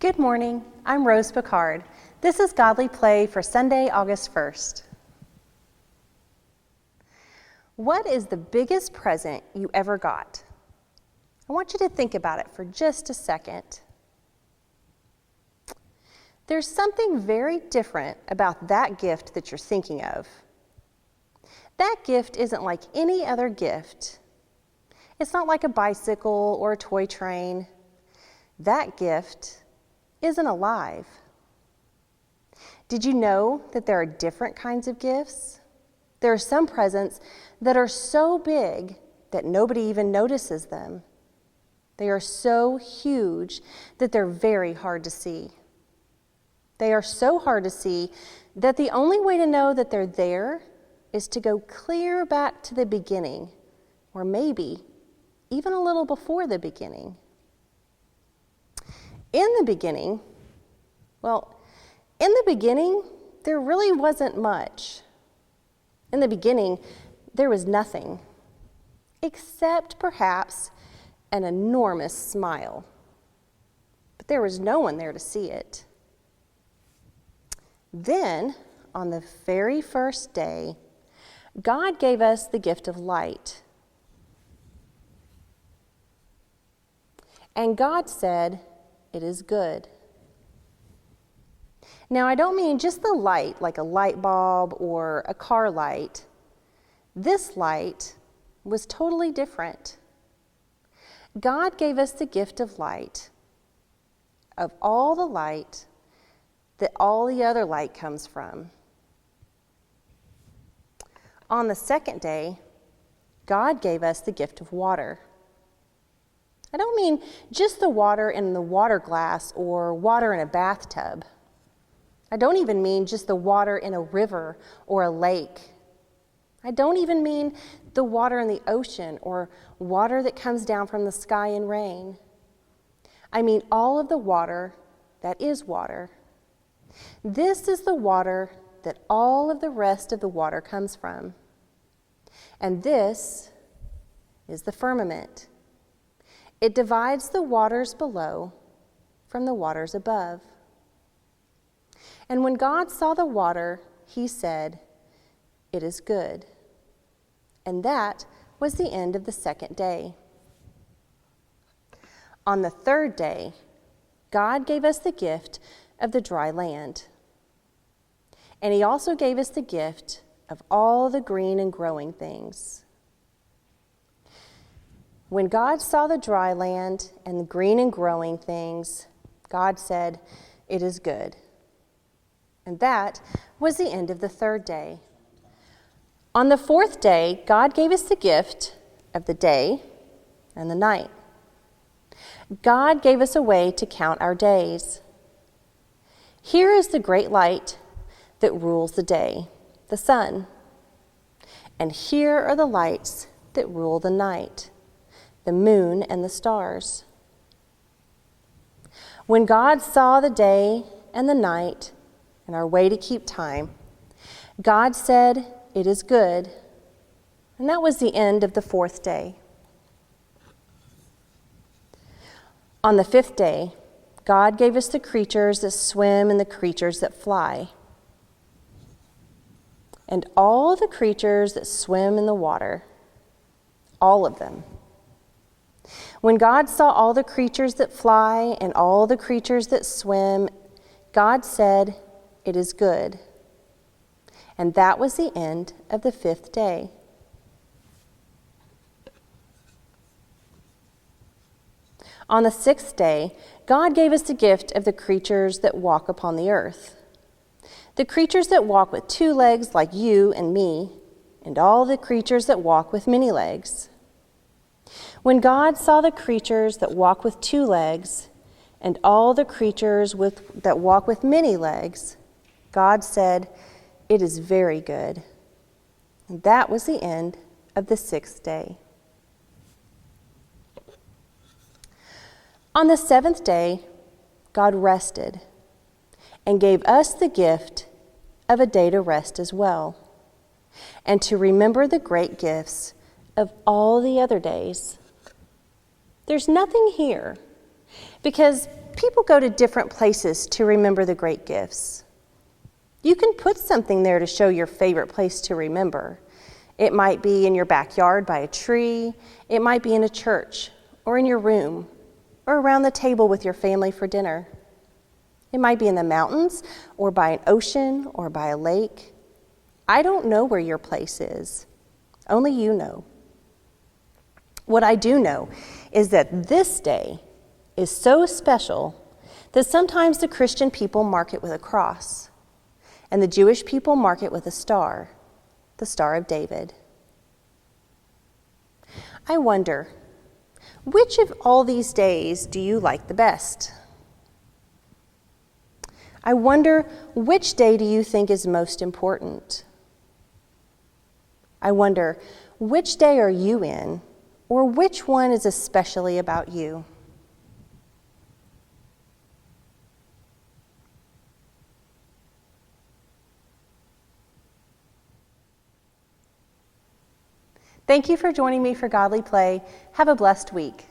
Good morning, I'm Rose Picard. This is Godly Play for Sunday, August 1st. What is the biggest present you ever got? I want you to think about it for just a second. There's something very different about that gift that you're thinking of. That gift isn't like any other gift. It's not like a bicycle or a toy train. That gift isn't alive. Did you know that there are different kinds of gifts? There are some presents that are so big that nobody even notices them. They are so huge that they're very hard to see. They are so hard to see that the only way to know that they're there is to go clear back to the beginning, or maybe even a little before the beginning. In the beginning, there really wasn't much. In the beginning, there was nothing, except perhaps an enormous smile. But there was no one there to see it. Then, on the very first day, God gave us the gift of light. And God said, "It is good." Now, I don't mean just the light, like a light bulb or a car light. This light was totally different. God gave us the gift of light, of all the light that all the other light comes from. On the second day, God gave us the gift of water. I don't mean just the water in the water glass or water in a bathtub. I don't even mean just the water in a river or a lake. I don't even mean the water in the ocean or water that comes down from the sky in rain. I mean all of the water that is water. This is the water that all of the rest of the water comes from. And this is the firmament. It divides the waters below from the waters above. And when God saw the water, he said, "It is good." And that was the end of the second day. On the third day, God gave us the gift of the dry land. And he also gave us the gift of all the green and growing things. When God saw the dry land and the green and growing things, God said, "It is good." And that was the end of the third day. On the fourth day, God gave us the gift of the day and the night. God gave us a way to count our days. Here is the great light that rules the day, the sun. And here are the lights that rule the night, the moon and the stars. When God saw the day and the night and our way to keep time, God said, "It is good." And that was the end of the fourth day. On the fifth day, God gave us the creatures that swim and the creatures that fly. And all the creatures that swim in the water, all of them. When God saw all the creatures that fly and all the creatures that swim, God said, "It is good." And that was the end of the fifth day. On the sixth day, God gave us the gift of the creatures that walk upon the earth. The creatures that walk with 2 legs like you and me, and all the creatures that walk with many legs. When God saw the creatures that walk with 2 legs and all the creatures that walk with many legs, God said, "It is very good." And that was the end of the sixth day. On the seventh day, God rested and gave us the gift of a day to rest as well, and to remember the great gifts of all the other days. There's nothing here, because people go to different places to remember the great gifts. You can put something there to show your favorite place to remember. It might be in your backyard by a tree. It might be in a church or in your room or around the table with your family for dinner. It might be in the mountains or by an ocean or by a lake. I don't know where your place is. Only you know. What I do know is that this day is so special that sometimes the Christian people mark it with a cross, and the Jewish people mark it with a star, the Star of David. I wonder, which of all these days do you like the best? I wonder, which day do you think is most important? I wonder, which day are you in, or which one is especially about you? Thank you for joining me for Godly Play. Have a blessed week.